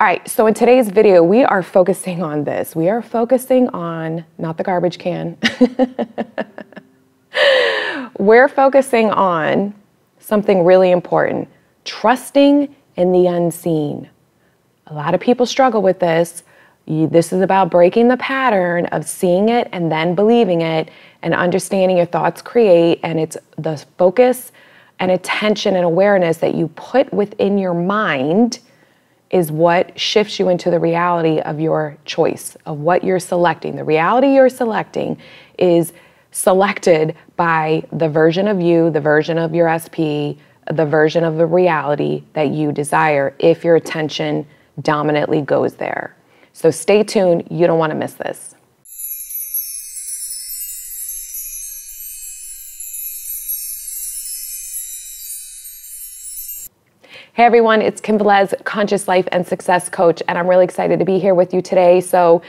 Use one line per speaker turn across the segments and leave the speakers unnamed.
All right, so in today's video, we are focusing on this. We are focusing on, not the garbage can. We're focusing on something really important, trusting in the unseen. A lot of people struggle with this. This is about breaking the pattern of seeing it and then believing it and understanding your thoughts create, and it's the focus and attention and awareness that you put within your mind is what shifts you into the reality of your choice, of what you're selecting. The reality you're selecting is selected by the version of you, the version of your SP, the version of the reality that you desire if your attention dominantly goes there. So stay tuned, you don't want to miss this. Hey everyone, it's Kim Velez, Conscious Life and Success Coach, and I'm really excited to be here with you today. So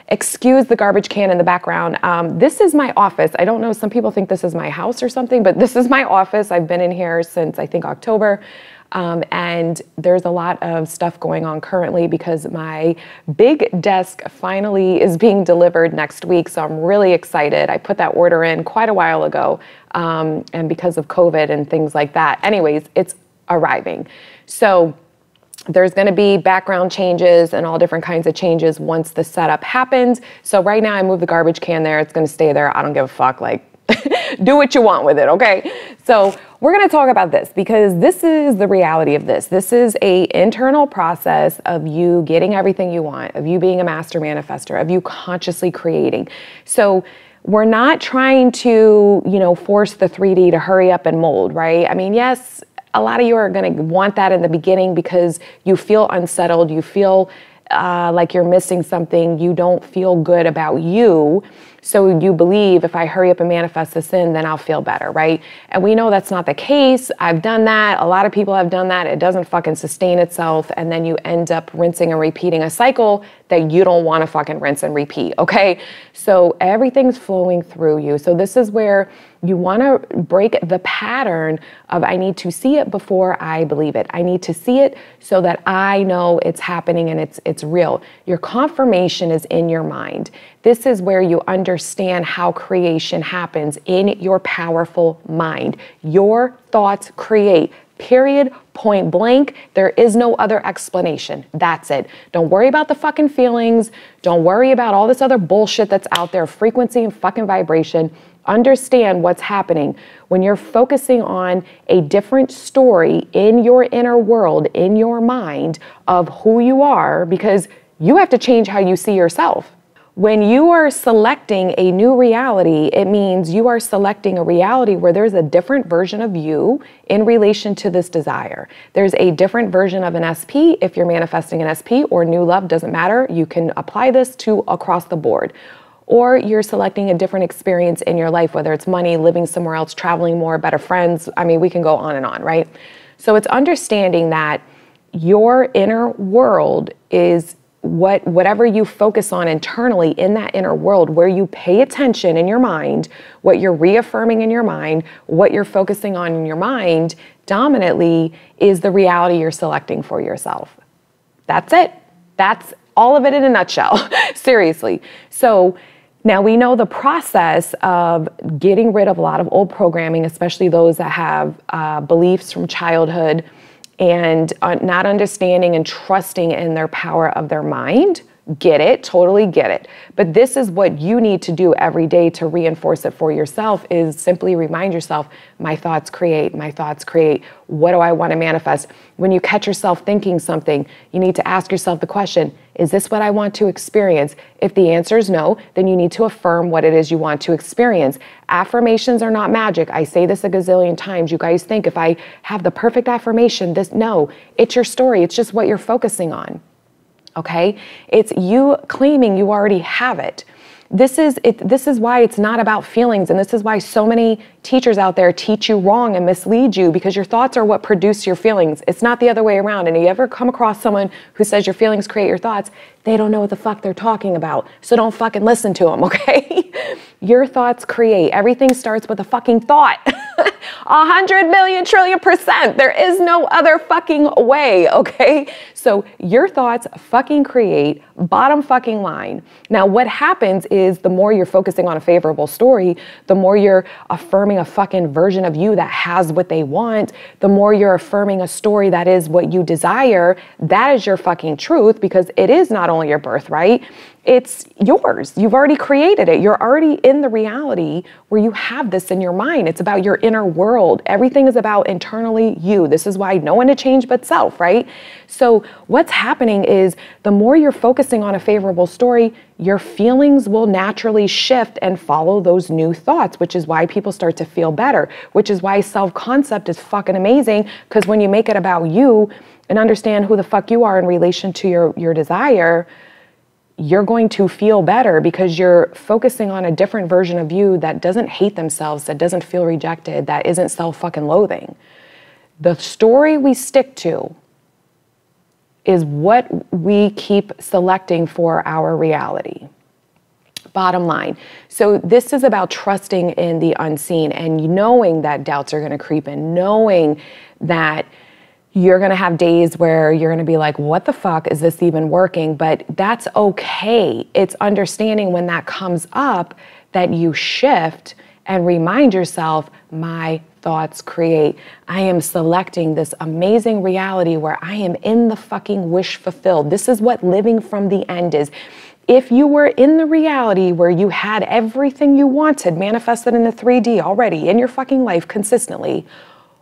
excuse the garbage can in the background. This is my office. I don't know, some people think this is my house or something, but this is my office. I've been in here since I think October. And there's a lot of stuff going on currently because my big desk finally is being delivered next week. So I'm really excited. I put that order in quite a while ago. And because of COVID and things like that. Anyways, it's arriving. So there's going to be background changes and all different kinds of changes once the setup happens. So right now I move the garbage can there. It's going to stay there. I don't give a fuck. Like, do what you want with it. Okay. So we're going to talk about this because this is the reality of this. This is an internal process of you getting everything you want, of you being a master manifester, of you consciously creating. So we're not trying to, force the 3D to hurry up and mold, right? I mean, yes, a lot of you are going to want that in the beginning because you feel unsettled. You feel like you're missing something. You don't feel good about you. So you believe if I hurry up and manifest this in, then I'll feel better, right? And we know that's not the case. I've done that. A lot of people have done that. It doesn't fucking sustain itself. And then you end up rinsing and repeating a cycle that you don't want to fucking rinse and repeat, okay? So everything's flowing through you. So this is where you want to break the pattern of I need to see it before I believe it. I need to see it so that I know it's happening and it's real. Your confirmation is in your mind. This is where you understand how creation happens in your powerful mind. Your thoughts create. Period, point blank. There is no other explanation. That's it. Don't worry about the fucking feelings. Don't worry about all this other bullshit that's out there, frequency and fucking vibration. Understand what's happening when you're focusing on a different story in your inner world, in your mind of who you are, because you have to change how you see yourself. When you are selecting a new reality, it means you are selecting a reality where there's a different version of you in relation to this desire. There's a different version of an SP. If you're manifesting an SP or new love, doesn't matter. You can apply this to across the board. Or you're selecting a different experience in your life, whether it's money, living somewhere else, traveling more, better friends. I mean, we can go on and on, right? So it's understanding that your inner world is whatever you focus on internally in that inner world, where you pay attention in your mind, what you're reaffirming in your mind, what you're focusing on in your mind, dominantly is the reality you're selecting for yourself. That's it. That's all of it in a nutshell. Seriously. So now we know the process of getting rid of a lot of old programming, especially those that have beliefs from childhood, and not understanding and trusting in their power of their mind. Get it, totally get it. But this is what you need to do every day to reinforce it for yourself, is simply remind yourself, my thoughts create, my thoughts create. What do I want to manifest? When you catch yourself thinking something, you need to ask yourself the question, is this what I want to experience? If the answer is no, then you need to affirm what it is you want to experience. Affirmations are not magic. I say this a gazillion times. You guys think if I have the perfect affirmation, no, it's your story. It's just what you're focusing on. Okay? It's you claiming you already have it. This is why it's not about feelings, and this is why so many teachers out there teach you wrong and mislead you, because your thoughts are what produce your feelings. It's not the other way around. And you ever come across someone who says your feelings create your thoughts, they don't know what the fuck they're talking about. So don't fucking listen to them, okay? Your thoughts create. Everything starts with a fucking thought. 100 million trillion%. There is no other fucking way, okay? So your thoughts fucking create, bottom fucking line. Now, what happens is the more you're focusing on a favorable story, the more you're affirming a fucking version of you that has what they want, the more you're affirming a story that is what you desire. That is your fucking truth, because it is not only your birthright, it's yours. You've already created it. You're already in the reality where you have this in your mind. It's about your inner world. Everything is about internally you. This is why no one to change but self, right? So what's happening is the more you're focusing on a favorable story, your feelings will naturally shift and follow those new thoughts, which is why people start to feel better, which is why self-concept is fucking amazing, because when you make it about you and understand who the fuck you are in relation to your desire, you're going to feel better because you're focusing on a different version of you that doesn't hate themselves, that doesn't feel rejected, that isn't self-fucking-loathing. The story we stick to is what we keep selecting for our reality. Bottom line. So this is about trusting in the unseen and knowing that doubts are going to creep in, knowing that you're going to have days where you're going to be like, what the fuck is this even working? But that's okay. It's understanding when that comes up that you shift and remind yourself, my thoughts create. I am selecting this amazing reality where I am in the fucking wish fulfilled. This is what living from the end is. If you were in the reality where you had everything you wanted manifested in the 3D already in your fucking life consistently,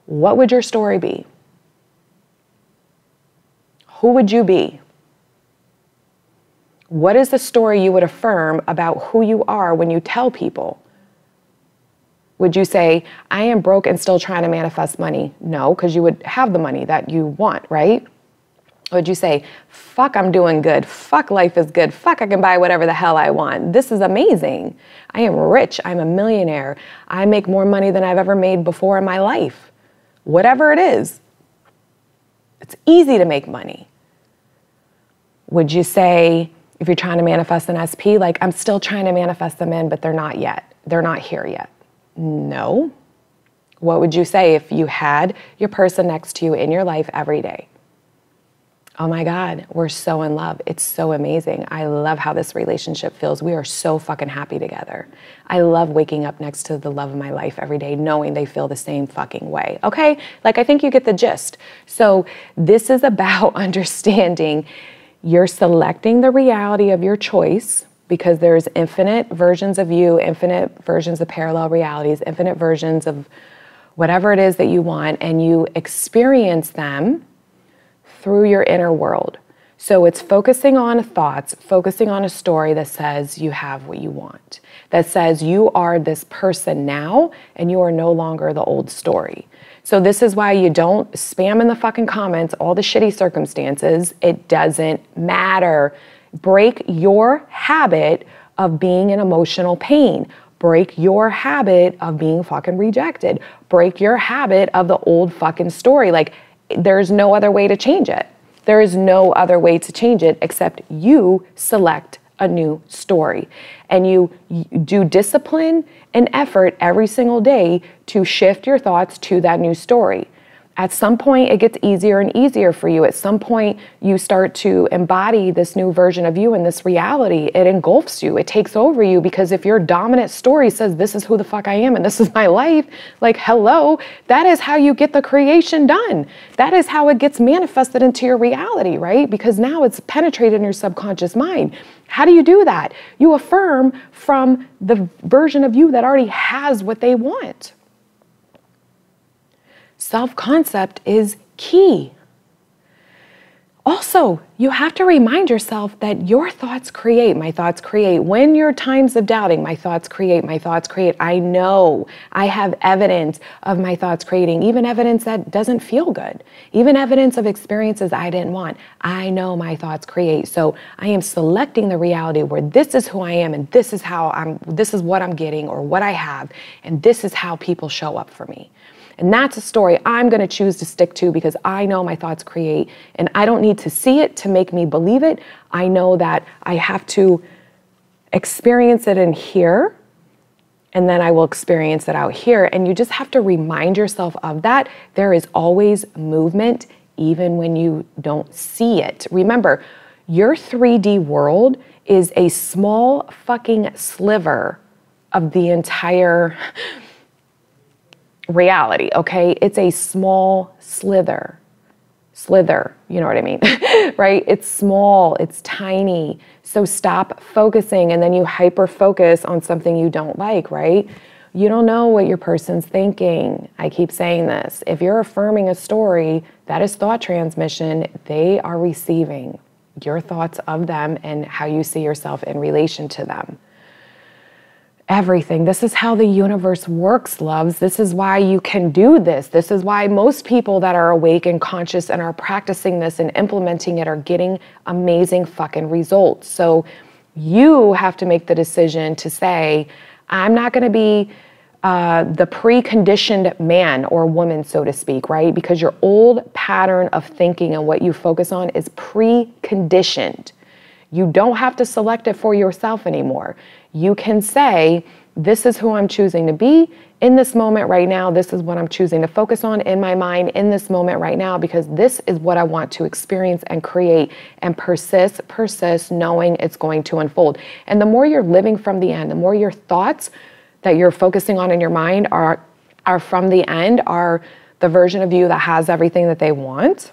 what would your story be? Who would you be? What is the story you would affirm about who you are when you tell people? Would you say, I am broke and still trying to manifest money? No, because you would have the money that you want, right? Would you say, fuck, I'm doing good. Fuck, life is good. Fuck, I can buy whatever the hell I want. This is amazing. I am rich. I'm a millionaire. I make more money than I've ever made before in my life. Whatever it is. It's easy to make money. Would you say, if you're trying to manifest an SP, like, I'm still trying to manifest them in, but they're not yet. They're not here yet. No. What would you say if you had your person next to you in your life every day? Oh my God, we're so in love. It's so amazing. I love how this relationship feels. We are so fucking happy together. I love waking up next to the love of my life every day, knowing they feel the same fucking way. Okay? Like, I think you get the gist. So this is about understanding you're selecting the reality of your choice, because there's infinite versions of you, infinite versions of parallel realities, infinite versions of whatever it is that you want, and you experience them through your inner world. So it's focusing on thoughts, focusing on a story that says you have what you want, that says you are this person now and you are no longer the old story. So this is why you don't spam in the fucking comments all the shitty circumstances. It doesn't matter. Break your habit of being in emotional pain. Break your habit of being fucking rejected. Break your habit of the old fucking story. Like, there's no other way to change it. There is no other way to change it except you select a new story. And you do discipline and effort every single day to shift your thoughts to that new story. At some point, it gets easier and easier for you. At some point, you start to embody this new version of you in this reality. It engulfs you. It takes over you, because if your dominant story says, this is who the fuck I am and this is my life, like, hello, that is how you get the creation done. That is how it gets manifested into your reality, right? Because now it's penetrated in your subconscious mind. How do you do that? You affirm from the version of you that already has what they want. Self-concept is key. Also, you have to remind yourself that your thoughts create, my thoughts create. When your times of doubting, my thoughts create, my thoughts create. I know, I have evidence of my thoughts creating, even evidence that doesn't feel good, even evidence of experiences I didn't want. I know my thoughts create. So I am selecting the reality where this is who I am and this is this is what I'm getting or what I have, and this is how people show up for me. And that's a story I'm going to choose to stick to, because I know my thoughts create, and I don't need to see it to make me believe it. I know that I have to experience it and hear and then I will experience it out here. And you just have to remind yourself of that. There is always movement, even when you don't see it. Remember, your 3D world is a small fucking sliver of the entire reality, okay? It's a small slither, you know what I mean, right? It's small, it's tiny. So stop focusing, and then you hyper focus on something you don't like, right? You don't know what your person's thinking. I keep saying this. If you're affirming a story, that is thought transmission. They are receiving your thoughts of them and how you see yourself in relation to them. Everything. This is how the universe works, loves. This is why you can do this. This is why most people that are awake and conscious and are practicing this and implementing it are getting amazing fucking results. So you have to make the decision to say, I'm not going to be the preconditioned man or woman, so to speak, right? Because your old pattern of thinking and what you focus on is preconditioned. You don't have to select it for yourself anymore. You can say, this is who I'm choosing to be in this moment right now. This is what I'm choosing to focus on in my mind in this moment right now, because this is what I want to experience and create, and persist, knowing it's going to unfold. And the more you're living from the end, the more your thoughts that you're focusing on in your mind are from the end, are the version of you that has everything that they want,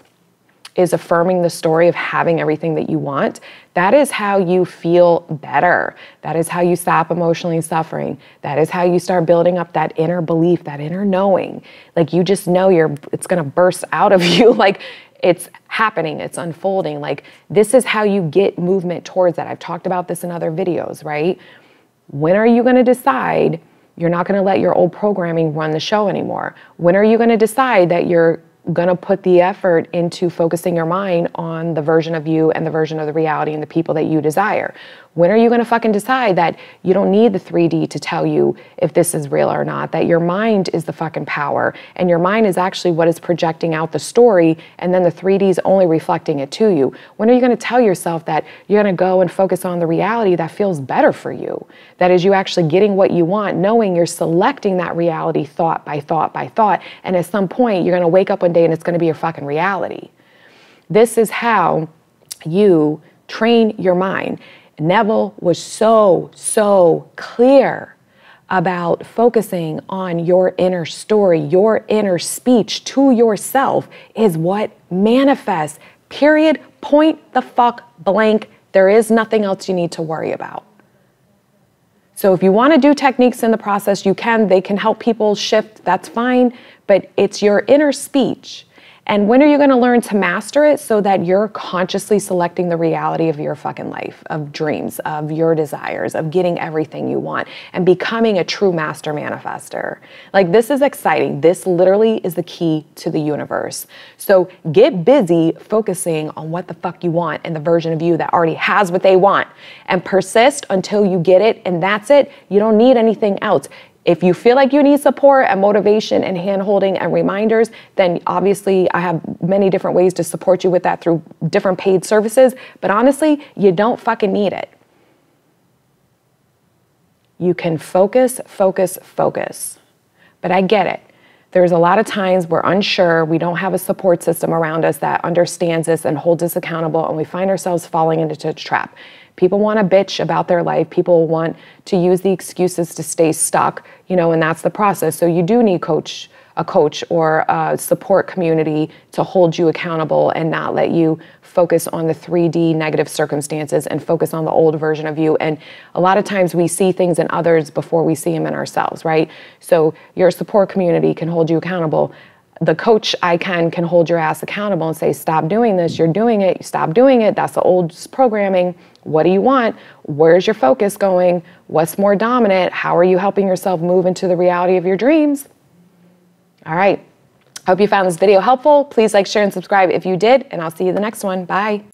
is affirming the story of having everything that you want. That is how you feel better. That is how you stop emotionally suffering. That is how you start building up that inner belief, that inner knowing. Like you just know it's gonna burst out of you. Like it's happening, it's unfolding. Like this is how you get movement towards that. I've talked about this in other videos, right? When are you gonna decide you're not gonna let your old programming run the show anymore? When are you gonna decide that you're gonna put the effort into focusing your mind on the version of you and the version of the reality and the people that you desire? When are you gonna fucking decide that you don't need the 3D to tell you if this is real or not, that your mind is the fucking power, and your mind is actually what is projecting out the story, and then the 3D is only reflecting it to you? When are you gonna tell yourself that you're gonna go and focus on the reality that feels better for you? That is you actually getting what you want, knowing you're selecting that reality thought by thought by thought, and at some point you're gonna wake up one day and it's gonna be your fucking reality. This is how you train your mind. Neville was so clear about focusing on your inner story. Your inner speech to yourself is what manifests, period, point the fuck blank. There is nothing else you need to worry about. So if you want to do techniques in the process, you can. They can help people shift, that's fine, but it's your inner speech. And when are you going to learn to master it so that you're consciously selecting the reality of your fucking life, of dreams, of your desires, of getting everything you want and becoming a true master manifester? Like, this is exciting. This literally is the key to the universe. So get busy focusing on what the fuck you want and the version of you that already has what they want, and persist until you get it. And that's it. You don't need anything else. If you feel like you need support and motivation and hand-holding and reminders, then obviously I have many different ways to support you with that through different paid services. But honestly, you don't fucking need it. You can focus. But I get it. There's a lot of times we're unsure, we don't have a support system around us that understands us and holds us accountable, and we find ourselves falling into a trap. People want to bitch about their life. People want to use the excuses to stay stuck, and that's the process. So you do need a coach or a support community to hold you accountable and not let you focus on the 3D negative circumstances and focus on the old version of you. And a lot of times we see things in others before we see them in ourselves, right? So your support community can hold you accountable. The coach can hold your ass accountable and say, stop doing this, you're doing it, stop doing it, that's the old programming. What do you want? Where's your focus going? What's more dominant? How are you helping yourself move into the reality of your dreams? All right. Hope you found this video helpful. Please like, share, and subscribe if you did, and I'll see you in the next one. Bye.